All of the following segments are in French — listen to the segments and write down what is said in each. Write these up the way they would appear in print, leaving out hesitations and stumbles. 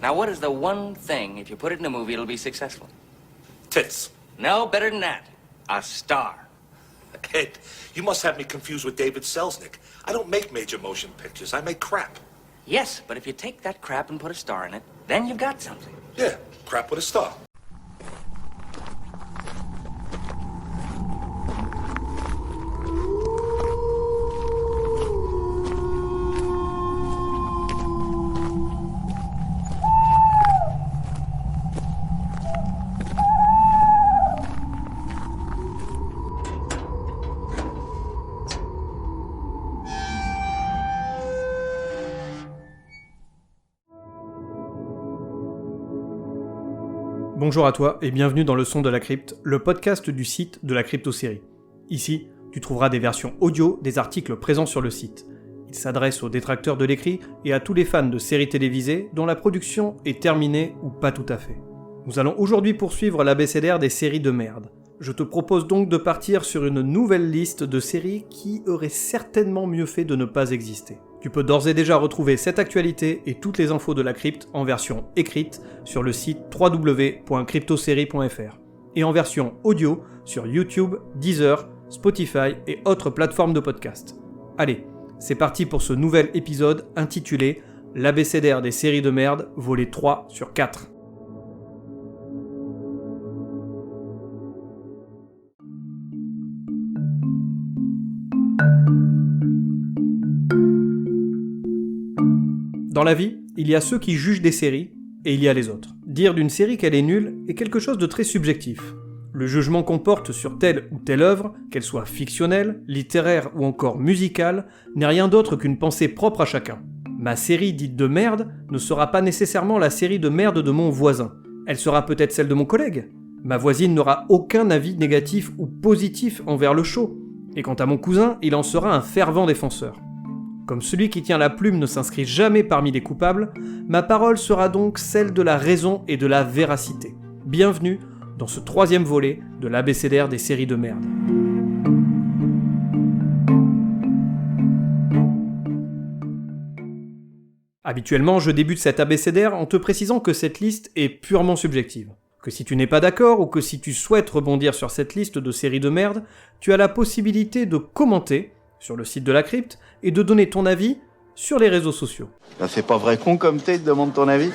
Now, what is the one thing, if you put it in a movie, it'll be successful? Tits. No, better than that. A star. Ed, you must have me confused with David Selznick. I don't make major motion pictures. I make crap. Yes, but if you take that crap and put a star in it, then you've got something. Yeah, crap with a star. Bonjour à toi et bienvenue dans Le Son de la Crypte, le podcast du site de la crypto-série. Ici, tu trouveras des versions audio des articles présents sur le site. Il s'adresse aux détracteurs de l'écrit et à tous les fans de séries télévisées dont la production est terminée ou pas tout à fait. Nous allons aujourd'hui poursuivre l'abécédaire des séries de merde. Je te propose donc de partir sur une nouvelle liste de séries qui auraient certainement mieux fait de ne pas exister. Tu peux d'ores et déjà retrouver cette actualité et toutes les infos de la crypte en version écrite sur le site www.cryptoserie.fr et en version audio sur YouTube, Deezer, Spotify et autres plateformes de podcast. Allez, c'est parti pour ce nouvel épisode intitulé L'abécédaire des séries de merde, volet 3 sur 4. Dans la vie, il y a ceux qui jugent des séries, et il y a les autres. Dire d'une série qu'elle est nulle est quelque chose de très subjectif. Le jugement qu'on porte sur telle ou telle œuvre, qu'elle soit fictionnelle, littéraire ou encore musicale, n'est rien d'autre qu'une pensée propre à chacun. Ma série dite de merde ne sera pas nécessairement la série de merde de mon voisin. Elle sera peut-être celle de mon collègue. Ma voisine n'aura aucun avis négatif ou positif envers le show. Et quant à mon cousin, il en sera un fervent défenseur. Comme celui qui tient la plume ne s'inscrit jamais parmi les coupables, ma parole sera donc celle de la raison et de la véracité. Bienvenue dans ce troisième volet de l'abécédaire des séries de merde. Habituellement, je débute cet abécédaire en te précisant que cette liste est purement subjective. Que si tu n'es pas d'accord ou que si tu souhaites rebondir sur cette liste de séries de merde, tu as la possibilité de commenter sur le site de la crypte et de donner ton avis sur les réseaux sociaux. Bah, c'est pas vrai con comme t'es, demande ton avis.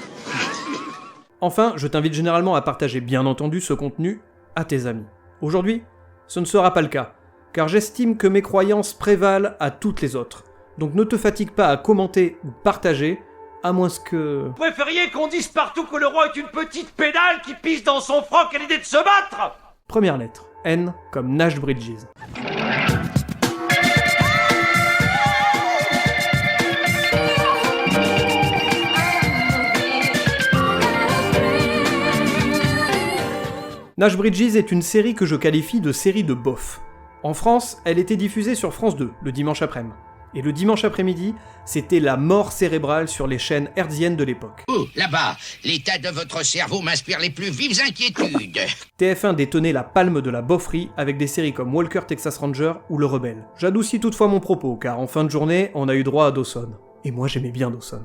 Enfin, je t'invite généralement à partager bien entendu ce contenu à tes amis. Aujourd'hui, ce ne sera pas le cas, car j'estime que mes croyances prévalent à toutes les autres. Donc ne te fatigue pas à commenter ou partager, à moins que... Vous préfériez qu'on dise partout que le roi est une petite pédale qui pisse dans son froc à l'idée de se battre? Première lettre, N comme Nash Bridges. Nash Bridges est une série que je qualifie de série de bof. En France, elle était diffusée sur France 2, le dimanche après-midi. Et le dimanche après-midi, c'était la mort cérébrale sur les chaînes hertziennes de l'époque. Oh, là-bas, l'état de votre cerveau m'inspire les plus vives inquiétudes. TF1 détenait la palme de la bofferie avec des séries comme Walker Texas Ranger ou Le Rebelle. J'adoucis toutefois mon propos, car en fin de journée, on a eu droit à Dawson. Et moi j'aimais bien Dawson.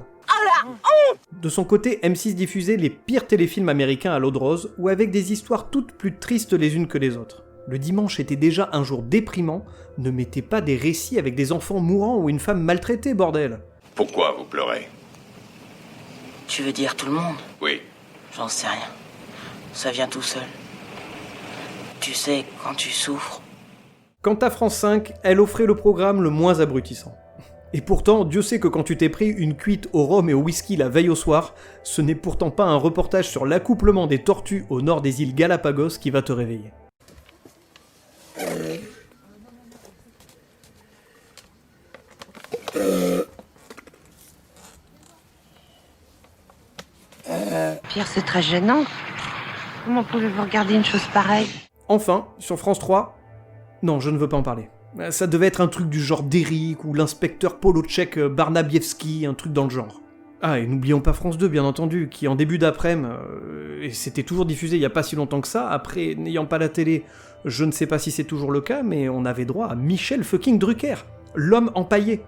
De son côté, M6 diffusait les pires téléfilms américains à l'eau de rose, ou avec des histoires toutes plus tristes les unes que les autres. Le dimanche était déjà un jour déprimant, ne mettez pas des récits avec des enfants mourants ou une femme maltraitée, bordel. Pourquoi vous pleurez? Tu veux dire tout le monde? Oui. J'en sais rien. Ça vient tout seul. Tu sais, quand tu souffres... Quant à France 5, elle offrait le programme le moins abrutissant. Et pourtant, Dieu sait que quand tu t'es pris une cuite au rhum et au whisky la veille au soir, ce n'est pourtant pas un reportage sur l'accouplement des tortues au nord des îles Galapagos qui va te réveiller. Pierre, c'est très gênant. Comment pouvez-vous regarder une chose pareille? Enfin, sur France 3... Non, je ne veux pas en parler. Ça devait être un truc du genre d'Eric ou l'inspecteur Polotchek Barnabiewski, un truc dans le genre. Ah, et n'oublions pas France 2, bien entendu, qui en début d'après-midi, et c'était toujours diffusé il n'y a pas si longtemps que ça, après, n'ayant pas la télé, je ne sais pas si c'est toujours le cas, mais on avait droit à Michel fucking Drucker, l'homme empaillé.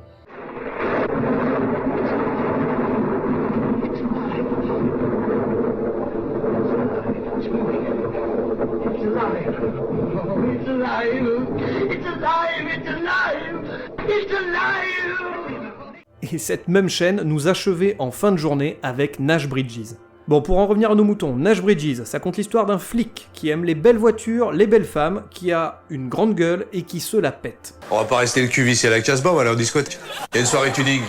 Et cette même chaîne nous achevait en fin de journée avec Nash Bridges. Bon, pour en revenir à nos moutons, Nash Bridges, ça compte l'histoire d'un flic qui aime les belles voitures, les belles femmes, qui a une grande gueule et qui se la pète. On va pas rester le cul vissé à la Casbah, on va aller en discothèque. Il y a une soirée tuning.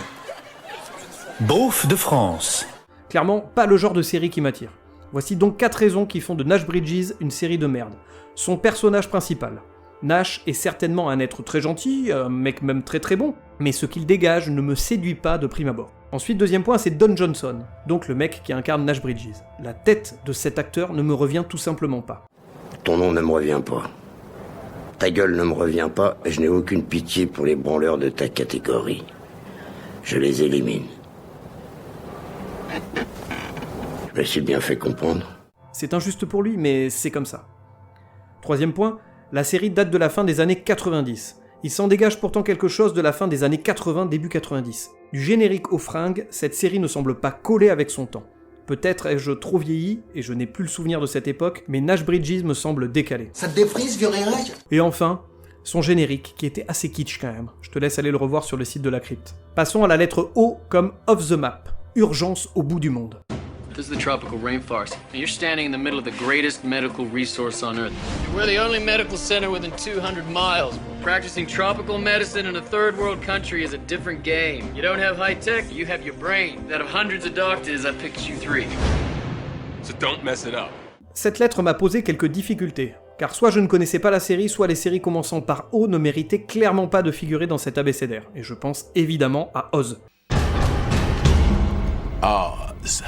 Beauf de France. Clairement, pas le genre de série qui m'attire. Voici donc 4 raisons qui font de Nash Bridges une série de merde. Son personnage principal. Nash est certainement un être très gentil, un mec même très très bon, mais ce qu'il dégage ne me séduit pas de prime abord. Ensuite, deuxième point, c'est Don Johnson, donc le mec qui incarne Nash Bridges. La tête de cet acteur ne me revient tout simplement pas. Ton nom ne me revient pas. Ta gueule ne me revient pas, et je n'ai aucune pitié pour les branleurs de ta catégorie. Je les élimine. Je me suis bien fait comprendre. C'est injuste pour lui, mais c'est comme ça. Troisième point, la série date de la fin des années 90. Il s'en dégage pourtant quelque chose de la fin des années 80, début 90. Du générique aux fringues, cette série ne semble pas coller avec son temps. Peut-être ai-je trop vieilli, et je n'ai plus le souvenir de cette époque, mais Nash Bridges me semble décalé. Ça te défrise, vieux réac ? Et enfin, son générique, qui était assez kitsch quand même. Je te laisse aller le revoir sur le site de la crypte. Passons à la lettre O comme Off the Map. Urgence au bout du monde. This is the tropical rainforest, and you're standing in the middle of the greatest medical resource on Earth. We're the only medical center within 200 miles. Practicing tropical medicine in a third world country is a different game. You don't have high tech, you have your brain. Out of hundreds of doctors, I picked you 3. So don't mess it up. Cette lettre m'a posé quelques difficultés, car soit je ne connaissais pas la série, soit les séries commençant par O ne méritaient clairement pas de figurer dans cet abécédaire, et je pense évidemment à Oz. Oz.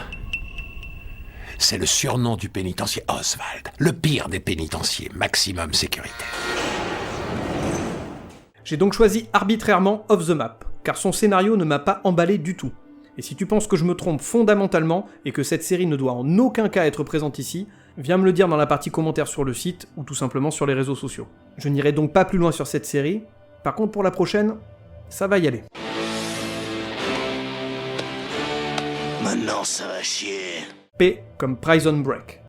C'est le surnom du pénitencier Oswald, le pire des pénitenciers, maximum sécurité. J'ai donc choisi arbitrairement Off the Map, car son scénario ne m'a pas emballé du tout. Et si tu penses que je me trompe fondamentalement et que cette série ne doit en aucun cas être présente ici, viens me le dire dans la partie commentaires sur le site ou tout simplement sur les réseaux sociaux. Je n'irai donc pas plus loin sur cette série, par contre pour la prochaine, ça va y aller. Maintenant ça va chier. P comme Prison Break.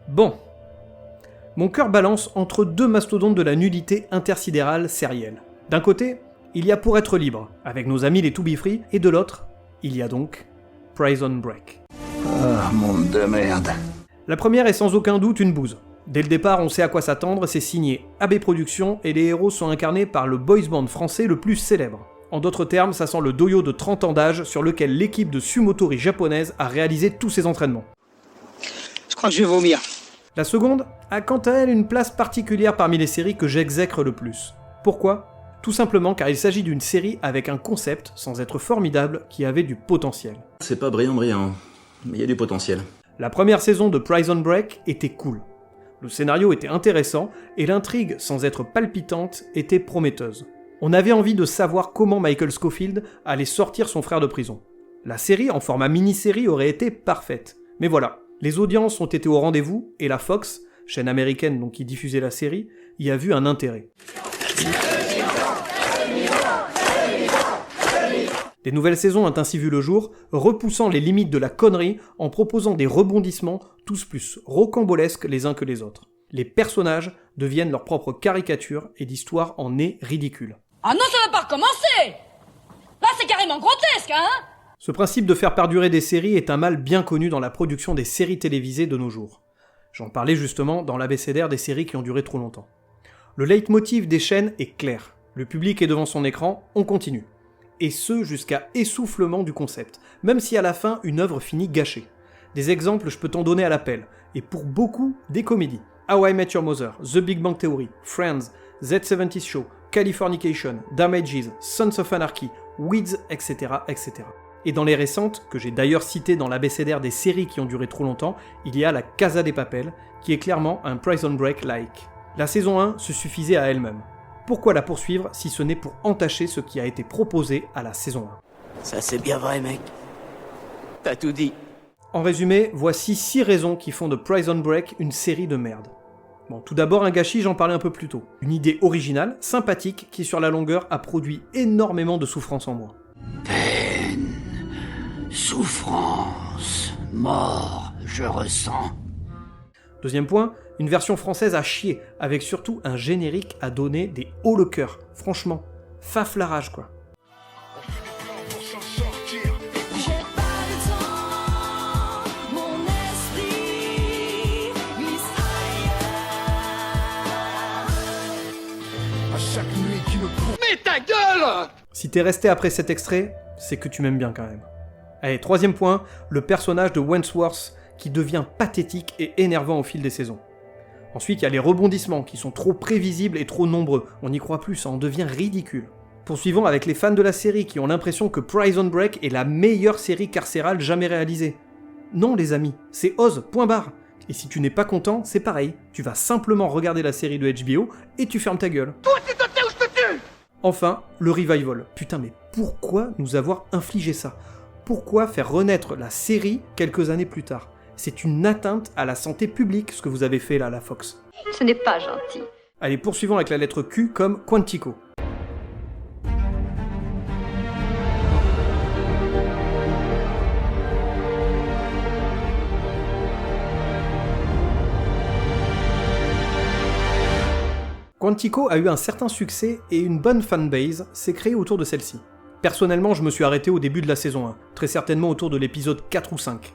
Bon. Mon cœur balance entre deux mastodontes de la nudité intersidérale sérielle. D'un côté, il y a Pour être libre, avec nos amis les To Be Free, et de l'autre, il y a donc Prison Break. Ah, monde de merde. La première est sans aucun doute une bouse. Dès le départ, on sait à quoi s'attendre, c'est signé AB Productions, et les héros sont incarnés par le boys band français le plus célèbre. En d'autres termes, ça sent le doyo de 30 ans d'âge sur lequel l'équipe de sumotori japonaise a réalisé tous ses entraînements. Je crois que je vais vomir. La seconde a quant à elle une place particulière parmi les séries que j'exècre le plus. Pourquoi ? Tout simplement car il s'agit d'une série avec un concept, sans être formidable, qui avait du potentiel. C'est pas brillant, mais il y a du potentiel. La première saison de Prison Break était cool. Le scénario était intéressant, et l'intrigue, sans être palpitante, était prometteuse. On avait envie de savoir comment Michael Scofield allait sortir son frère de prison. La série, en format mini-série, aurait été parfaite. Mais voilà. Les audiences ont été au rendez-vous, et la Fox, chaîne américaine donc qui diffusait la série, y a vu un intérêt. Des nouvelles saisons ont ainsi vu le jour, repoussant les limites de la connerie en proposant des rebondissements tous plus rocambolesques les uns que les autres. Les personnages deviennent leur propre caricature et l'histoire en est ridicule. Ah non, ça va pas recommencer! Là, c'est carrément grotesque, hein? Ce principe de faire perdurer des séries est un mal bien connu dans la production des séries télévisées de nos jours. J'en parlais justement dans l'abécédaire des séries qui ont duré trop longtemps. Le leitmotiv des chaînes est clair. Le public est devant son écran, on continue. Et ce jusqu'à essoufflement du concept, même si à la fin une œuvre finit gâchée. Des exemples je peux t'en donner à l'appel, et pour beaucoup, des comédies. How I Met Your Mother, The Big Bang Theory, Friends, Z70 Show, Californication, Damages, Sons of Anarchy, Weeds, etc., etc. Et dans les récentes, que j'ai d'ailleurs citées dans l'abécédaire des séries qui ont duré trop longtemps, il y a la Casa de Papel, qui est clairement un Prison Break-like. La saison 1 se suffisait à elle-même. Pourquoi la poursuivre si ce n'est pour entacher ce qui a été proposé à la saison 1 ? Ça c'est bien vrai, mec. T'as tout dit. En résumé, voici 6 raisons qui font de Prison Break une série de merde. Bon, tout d'abord un gâchis, j'en parlais un peu plus tôt. Une idée originale, sympathique, qui sur la longueur a produit énormément de souffrance en moi. Peine, souffrance, mort, je ressens. Deuxième point, une version française à chier, avec surtout un générique à donner des hauts le cœur. Franchement, faf la rage quoi. Mais ta gueule! Si t'es resté après cet extrait, c'est que tu m'aimes bien quand même. Allez, troisième point, le personnage de Wentworth qui devient pathétique et énervant au fil des saisons. Ensuite, il y a les rebondissements qui sont trop prévisibles et trop nombreux. On n'y croit plus, ça en devient ridicule. Poursuivons avec les fans de la série qui ont l'impression que Prison Break est la meilleure série carcérale jamais réalisée. Non les amis, c'est Oz, point barre. Et si tu n'es pas content, c'est pareil. Tu vas simplement regarder la série de HBO et tu fermes ta gueule. Enfin, le revival. Putain, mais pourquoi nous avoir infligé ça ? Pourquoi faire renaître la série quelques années plus tard ? C'est une atteinte à la santé publique, ce que vous avez fait là, la Fox. Ce n'est pas gentil. Allez, poursuivons avec la lettre Q comme Quantico. Quantico a eu un certain succès et une bonne fanbase s'est créée autour de celle-ci. Personnellement, je me suis arrêté au début de la saison 1, très certainement autour de l'épisode 4 ou 5.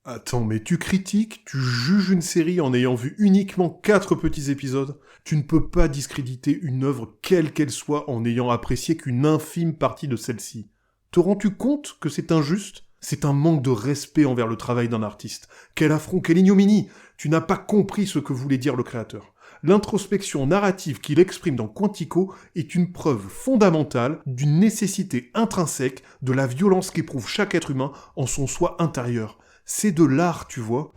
Attends, mais tu critiques, tu juges une série en ayant vu uniquement 4 petits épisodes ? Tu ne peux pas discréditer une œuvre quelle qu'elle soit en n'ayant apprécié qu'une infime partie de celle-ci. Te rends-tu compte que c'est injuste ? C'est un manque de respect envers le travail d'un artiste. Quel affront, quelle ignominie ! Tu n'as pas compris ce que voulait dire le créateur. L'introspection narrative qu'il exprime dans Quantico est une preuve fondamentale d'une nécessité intrinsèque de la violence qu'éprouve chaque être humain en son soi intérieur. C'est de l'art, tu vois.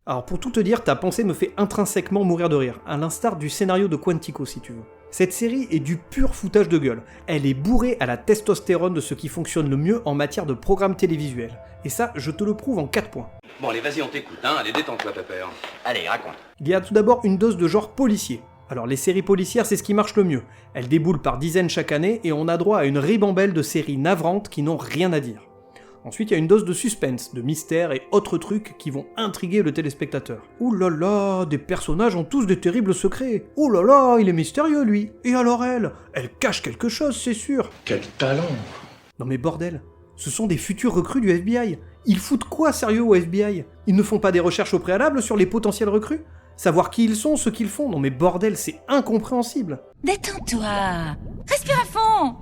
Alors pour tout te dire, ta pensée me fait intrinsèquement mourir de rire, à l'instar du scénario de Quantico si tu veux. Cette série est du pur foutage de gueule. Elle est bourrée à la testostérone de ce qui fonctionne le mieux en matière de programmes télévisuels. Et ça, je te le prouve en 4 points. Bon, allez, vas-y, on t'écoute, hein. Allez, détends-toi, Pepper. Allez, raconte. Il y a tout d'abord une dose de genre policier. Alors les séries policières, c'est ce qui marche le mieux. Elles déboulent par dizaines chaque année et on a droit à une ribambelle de séries navrantes qui n'ont rien à dire. Ensuite, il y a une dose de suspense, de mystère et autres trucs qui vont intriguer le téléspectateur. Ouh là là, des personnages ont tous des terribles secrets. Ouh là là, il est mystérieux lui. Et alors elle cache quelque chose, c'est sûr. Quel talent! Non mais bordel, ce sont des futurs recrues du FBI. Ils foutent quoi sérieux au FBI ? Ils ne font pas des recherches au préalable sur les potentiels recrues ? Savoir qui ils sont, ce qu'ils font ? Non mais bordel, c'est incompréhensible. Détends-toi. Respire à fond.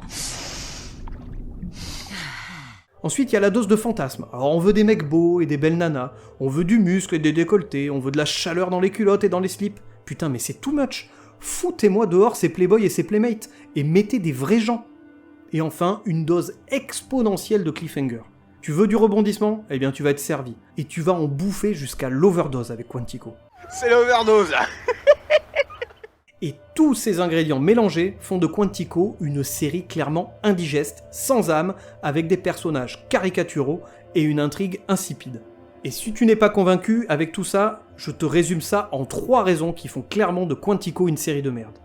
Ensuite, il y a la dose de fantasme. Alors on veut des mecs beaux et des belles nanas, on veut du muscle et des décolletés, on veut de la chaleur dans les culottes et dans les slips. Putain, mais c'est too much. Foutez-moi dehors ces playboys et ces playmates, et mettez des vrais gens. Et enfin, une dose exponentielle de cliffhanger. Tu veux du rebondissement ? Eh bien tu vas être servi. Et tu vas en bouffer jusqu'à l'overdose avec Quantico. C'est l'overdose, là. Et tous ces ingrédients mélangés font de Quantico une série clairement indigeste, sans âme, avec des personnages caricaturaux et une intrigue insipide. Et si tu n'es pas convaincu avec tout ça, je te résume ça en 3 raisons qui font clairement de Quantico une série de merde.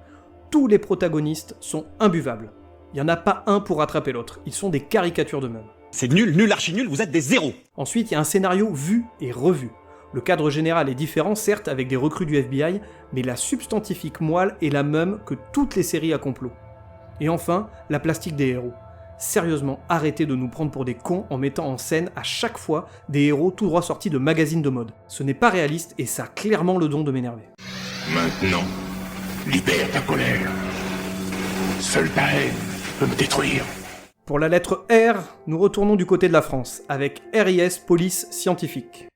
Tous les protagonistes sont imbuvables. Il n'y en a pas un pour rattraper l'autre, ils sont des caricatures d'eux-mêmes. C'est nul, nul, archi nul, vous êtes des zéros. Ensuite, il y a un scénario vu et revu. Le cadre général est différent, certes, avec des recrues du FBI, mais la substantifique moelle est la même que toutes les séries à complot. Et enfin, la plastique des héros. Sérieusement, arrêtez de nous prendre pour des cons en mettant en scène à chaque fois des héros tout droit sortis de magazines de mode. Ce n'est pas réaliste et ça a clairement le don de m'énerver. Maintenant, libère ta colère. Seule ta haine peut me détruire. Pour la lettre R, nous retournons du côté de la France, avec RIS Police Scientifique.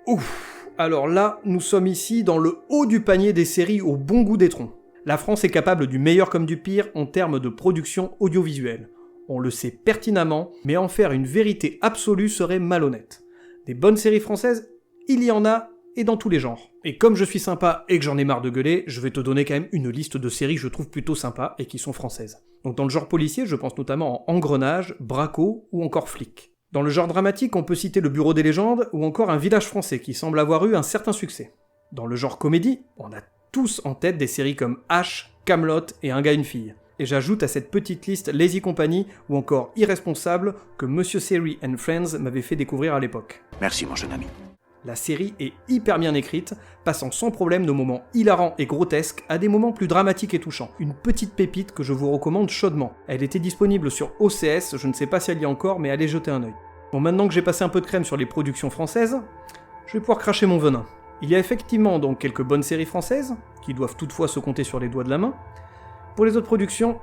Ouf. Alors là, nous sommes ici dans le haut du panier des séries au bon goût d'étron. La France est capable du meilleur comme du pire en termes de production audiovisuelle. On le sait pertinemment, mais en faire une vérité absolue serait malhonnête. Des bonnes séries françaises, il y en a, et dans tous les genres. Et comme je suis sympa et que j'en ai marre de gueuler, je vais te donner quand même une liste de séries que je trouve plutôt sympas et qui sont françaises. Donc dans le genre policier, je pense notamment en Engrenage, Braco ou encore Flic. Dans le genre dramatique, on peut citer Le Bureau des légendes ou encore Un village français qui semble avoir eu un certain succès. Dans le genre comédie, on a tous en tête des séries comme H, Kaamelott et Un gars, une fille. Et j'ajoute à cette petite liste Lazy Company ou encore Irresponsable que Monsieur Seri and Friends m'avait fait découvrir à l'époque. Merci, mon jeune ami. La série est hyper bien écrite, passant sans problème de moments hilarants et grotesques à des moments plus dramatiques et touchants. Une petite pépite que je vous recommande chaudement. Elle était disponible sur OCS, je ne sais pas si elle y est encore, mais allez jeter un œil. Bon, maintenant que j'ai passé un peu de crème sur les productions françaises, je vais pouvoir cracher mon venin. Il y a effectivement donc quelques bonnes séries françaises, qui doivent toutefois se compter sur les doigts de la main. Pour les autres productions,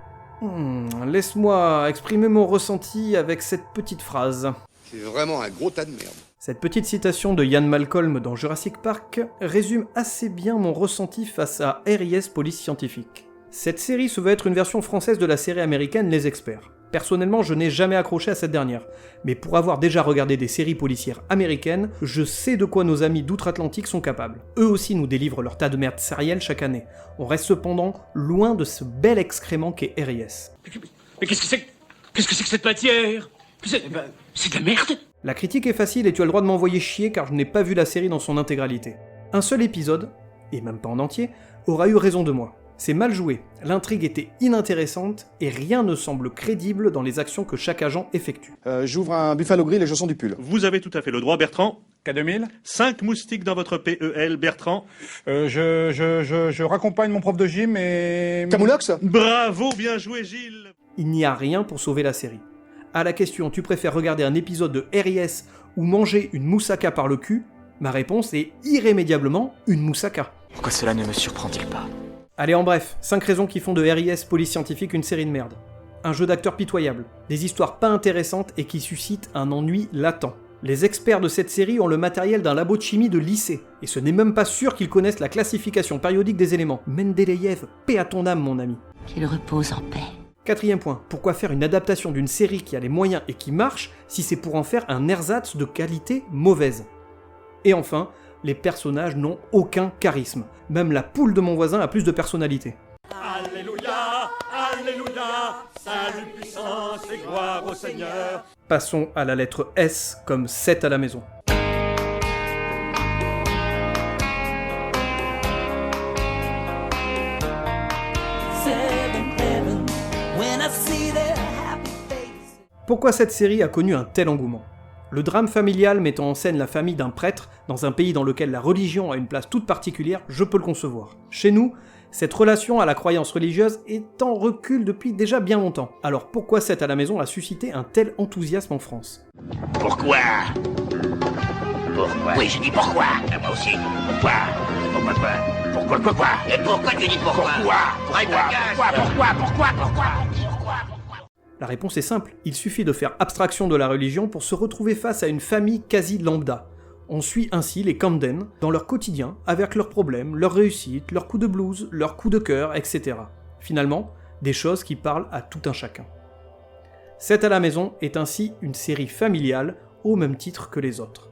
laisse-moi exprimer mon ressenti avec cette petite phrase. C'est vraiment un gros tas de merde. Cette petite citation de Ian Malcolm dans Jurassic Park résume assez bien mon ressenti face à RIS Police Scientifique. Cette série se veut être une version française de la série américaine Les Experts. Personnellement, je n'ai jamais accroché à cette dernière, mais pour avoir déjà regardé des séries policières américaines, je sais de quoi nos amis d'outre-Atlantique sont capables. Eux aussi nous délivrent leur tas de merde sérielle chaque année. On reste cependant loin de ce bel excrément qu'est RIS. Mais qu'est-ce que c'est que cette matière? C'est de la merde. La critique est facile et tu as le droit de m'envoyer chier car je n'ai pas vu la série dans son intégralité. Un seul épisode, et même pas en entier, aura eu raison de moi. C'est mal joué, l'intrigue était inintéressante et rien ne semble crédible dans les actions que chaque agent effectue. J'ouvre un Buffalo Grill et je sens du pull. Vous avez tout à fait le droit, Bertrand. K2000. 5 moustiques dans votre PEL, Bertrand. Je raccompagne mon prof de gym et... Camoulox. Bravo, bien joué, Gilles. Il n'y a rien pour sauver la série. À la question « tu préfères regarder un épisode de RIS ou manger une moussaka par le cul ?» ma réponse est irrémédiablement une moussaka. Pourquoi cela ne me surprend-il pas? Allez, en bref, 5 raisons qui font de RIS Police Scientifique une série de merde. Un jeu d'acteurs pitoyable, des histoires pas intéressantes et qui suscitent un ennui latent. Les experts de cette série ont le matériel d'un labo de chimie de lycée, et ce n'est même pas sûr qu'ils connaissent la classification périodique des éléments. Mendeleïev, paix à ton âme mon ami. Qu'il repose en paix. 4e point, pourquoi faire une adaptation d'une série qui a les moyens et qui marche si c'est pour en faire un ersatz de qualité mauvaise? Et enfin, les personnages n'ont aucun charisme. Même la poule de mon voisin a plus de personnalité. Alléluia, alléluia, salut, puissance et gloire au Seigneur. Passons à la lettre S comme 7 à la maison. Pourquoi cette série a connu un tel engouement? Le drame familial mettant en scène la famille d'un prêtre dans un pays dans lequel la religion a une place toute particulière, je peux le concevoir. Chez nous, cette relation à la croyance religieuse est en recul depuis déjà bien longtemps. Alors pourquoi 7 à la maison a suscité un tel enthousiasme en France? Pourquoi? Pourquoi? Oui, je dis pourquoi. Et moi aussi. Pourquoi? Pourquoi quoi? Pourquoi quoi? Et pourquoi tu dis pourquoi? Pourquoi? La réponse est simple, il suffit de faire abstraction de la religion pour se retrouver face à une famille quasi lambda. On suit ainsi les Camden dans leur quotidien, avec leurs problèmes, leurs réussites, leurs coups de blues, leurs coups de cœur, etc. Finalement, des choses qui parlent à tout un chacun. 7 à la maison est ainsi une série familiale au même titre que les autres.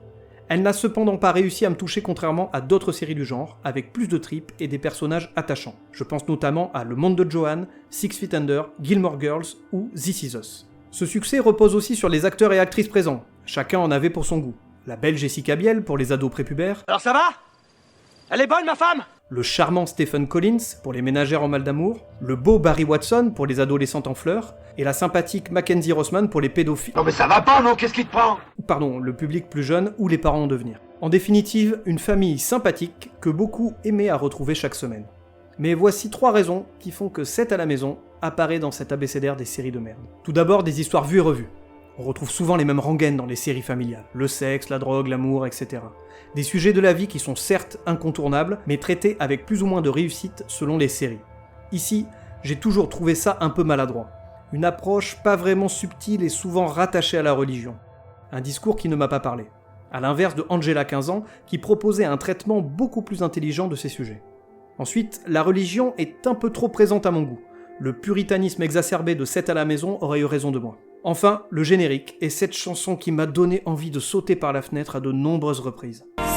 Elle n'a cependant pas réussi à me toucher contrairement à d'autres séries du genre, avec plus de tripes et des personnages attachants. Je pense notamment à Le Monde de Joanne, 6 Feet Under, Gilmore Girls ou This Is Us. Ce succès repose aussi sur les acteurs et actrices présents, chacun en avait pour son goût. La belle Jessica Biel pour les ados prépubères. Alors ça va? Elle est bonne, ma femme? Le charmant Stephen Collins pour les ménagères en mal d'amour, le beau Barry Watson pour les adolescentes en fleurs, et la sympathique Mackenzie Rossman pour les pédophiles. Non mais ça va pas, non? Qu'est-ce qui te prend? Pardon, le public plus jeune ou les parents en devenir. En définitive, une famille sympathique que beaucoup aimaient à retrouver chaque semaine. Mais voici 3 raisons qui font que 7 à la maison apparaît dans cet abécédaire des séries de merde. Tout d'abord, des histoires vues et revues. On retrouve souvent les mêmes rengaines dans les séries familiales. Le sexe, la drogue, l'amour, etc. Des sujets de la vie qui sont certes incontournables, mais traités avec plus ou moins de réussite selon les séries. Ici, j'ai toujours trouvé ça un peu maladroit. Une approche pas vraiment subtile et souvent rattachée à la religion. Un discours qui ne m'a pas parlé. À l'inverse de Angela 15 ans, qui proposait un traitement beaucoup plus intelligent de ces sujets. Ensuite, la religion est un peu trop présente à mon goût. Le puritanisme exacerbé de 7 à la maison aurait eu raison de moi. Enfin, le générique et cette chanson qui m'a donné envie de sauter par la fenêtre à de nombreuses reprises. Ça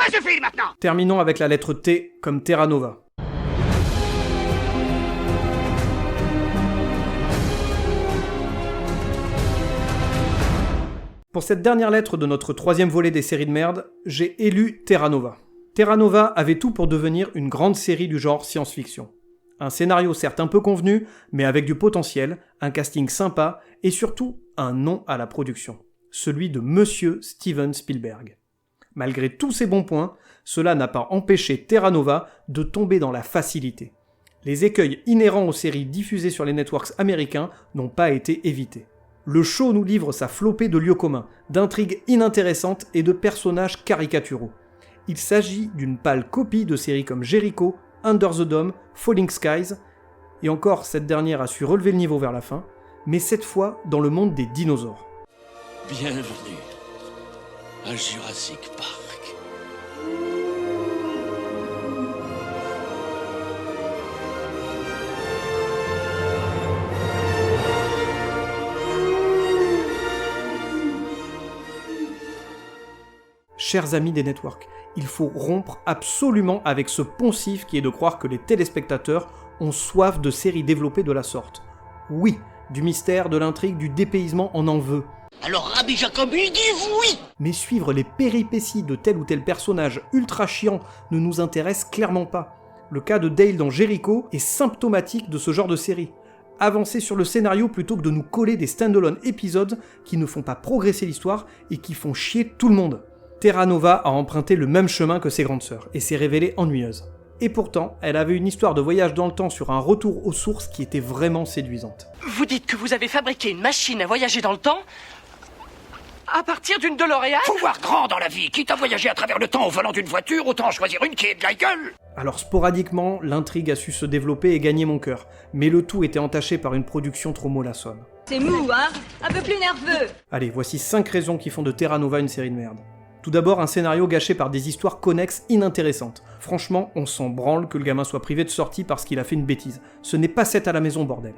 suffit maintenant! Terminons avec la lettre T comme Terra Nova. Pour cette dernière lettre de notre 3e volet des séries de merde, j'ai élu Terra Nova. Terra Nova avait tout pour devenir une grande série du genre science-fiction. Un scénario certes un peu convenu, mais avec du potentiel, un casting sympa et surtout un nom à la production. Celui de Monsieur Steven Spielberg. Malgré tous ces bons points, cela n'a pas empêché Terra Nova de tomber dans la facilité. Les écueils inhérents aux séries diffusées sur les networks américains n'ont pas été évités. Le show nous livre sa flopée de lieux communs, d'intrigues inintéressantes et de personnages caricaturaux. Il s'agit d'une pâle copie de séries comme Jericho, Under the Dome, Falling Skies, et encore cette dernière a su relever le niveau vers la fin, mais cette fois dans le monde des dinosaures. Bienvenue à Jurassic Park. Chers amis des networks, il faut rompre absolument avec ce poncif qui est de croire que les téléspectateurs ont soif de séries développées de la sorte. Oui, du mystère, de l'intrigue, du dépaysement, on en veut. Alors Rabbi Jacobi dit oui! Mais suivre les péripéties de tel ou tel personnage ultra chiant ne nous intéresse clairement pas. Le cas de Dale dans Jericho est symptomatique de ce genre de série. Avancer sur le scénario plutôt que de nous coller des stand-alone épisodes qui ne font pas progresser l'histoire et qui font chier tout le monde. Terra Nova a emprunté le même chemin que ses grandes sœurs, et s'est révélée ennuyeuse. Et pourtant, elle avait une histoire de voyage dans le temps sur un retour aux sources qui était vraiment séduisante. Vous dites que vous avez fabriqué une machine à voyager dans le temps à partir d'une DeLorean? Faut voir grand dans la vie. Quitte à voyager à travers le temps au volant d'une voiture, autant choisir une qui ait de la gueule. Alors sporadiquement, l'intrigue a su se développer et gagner mon cœur, mais le tout était entaché par une production trop mollassonne. C'est mou, hein? Un peu plus nerveux. Allez, voici 5 raisons qui font de Terra Nova une série de merde. Tout d'abord, un scénario gâché par des histoires connexes inintéressantes. Franchement, on s'en branle que le gamin soit privé de sortie parce qu'il a fait une bêtise. Ce n'est pas 7 à la maison, bordel.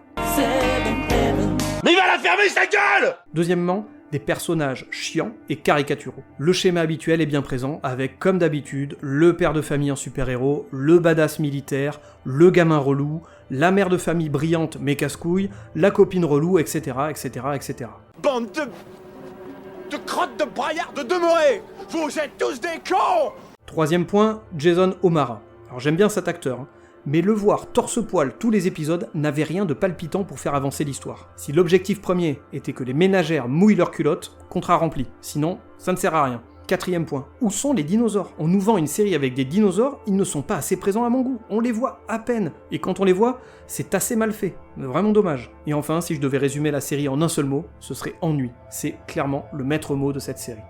Mais il va la fermer sa gueule! Deuxièmement, des personnages chiants et caricaturaux. Le schéma habituel est bien présent, avec, comme d'habitude, le père de famille en super-héros, le badass militaire, le gamin relou, la mère de famille brillante mais casse-couille, la copine relou, etc., etc., etc. Bande de crottes de braillards de demeurés! Vous êtes tous des cons! Troisième point, Jason O'Mara. Alors j'aime bien cet acteur, mais le voir torse-poil tous les épisodes n'avait rien de palpitant pour faire avancer l'histoire. Si l'objectif premier était que les ménagères mouillent leurs culottes, contrat rempli. Sinon, ça ne sert à rien. Quatrième point, où sont les dinosaures? On nous vend une série avec des dinosaures, ils ne sont pas assez présents à mon goût, on les voit à peine. Et quand on les voit, c'est assez mal fait, vraiment dommage. Et enfin, si je devais résumer la série en un seul mot, ce serait ennui. C'est clairement le maître mot de cette série.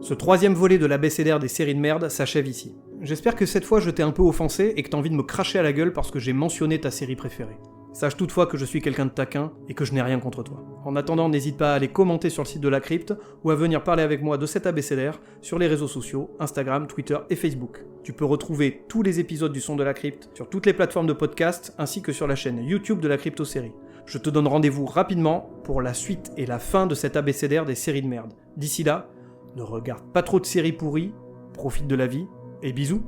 Ce troisième volet de l'abécédaire des séries de merde s'achève ici. J'espère que cette fois je t'ai un peu offensé et que t'as envie de me cracher à la gueule parce que j'ai mentionné ta série préférée. Sache toutefois que je suis quelqu'un de taquin et que je n'ai rien contre toi. En attendant, n'hésite pas à aller commenter sur le site de la crypte ou à venir parler avec moi de cet abécédaire sur les réseaux sociaux, Instagram, Twitter et Facebook. Tu peux retrouver tous les épisodes du Son de la Crypte sur toutes les plateformes de podcast ainsi que sur la chaîne YouTube de la Crypto-série. Je te donne rendez-vous rapidement pour la suite et la fin de cet abécédaire des séries de merde. D'ici là, ne regarde pas trop de séries pourries, profite de la vie, et bisous!